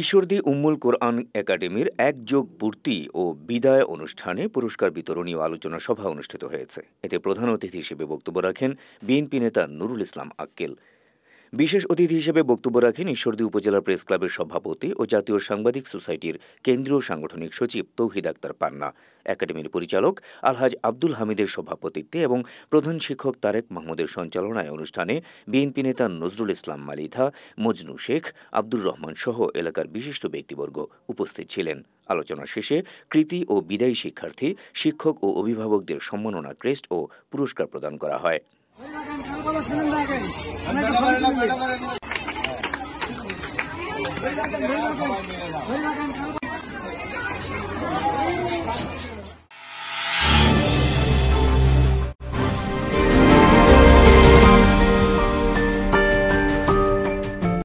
ঈশ্বরদী উম্মুল কোরআন একাডেমির একযোগ পূর্তি ও বিদায় অনুষ্ঠানে পুরস্কার বিতরণী ও আলোচনা সভা অনুষ্ঠিত হয়েছে। এতে প্রধান অতিথি হিসেবে বক্তব্য রাখেন বিএনপি নেতা নুরুল ইসলাম আক্কেল। বিশেষ অতিথি হিসেবে বক্তব্য রাখেন ঈশ্বরদী উপজেলা প্রেস ক্লাবের সভাপতি ও জাতীয় সাংবাদিক সোসাইটির কেন্দ্রীয় সাংগঠনিক সচিব তৌহিদ আক্তার পান্না। একাডেমির পরিচালক আলহাজ আব্দুল হামিদের সভাপতিত্বে এবং প্রধান শিক্ষক তারেক মাহমুদের সঞ্চালনায় অনুষ্ঠানে বিএনপি নেতা নজরুল ইসলাম মালিথা, মজনু শেখ, আব্দুর রহমান সহ এলাকার বিশিষ্ট ব্যক্তিবর্গ উপস্থিত ছিলেন। আলোচনা শেষে কৃতি ও বিদায়ী শিক্ষার্থী, শিক্ষক ও অভিভাবকদের সম্মাননা ক্রেস্ট ও পুরস্কার প্রদান করা হয়।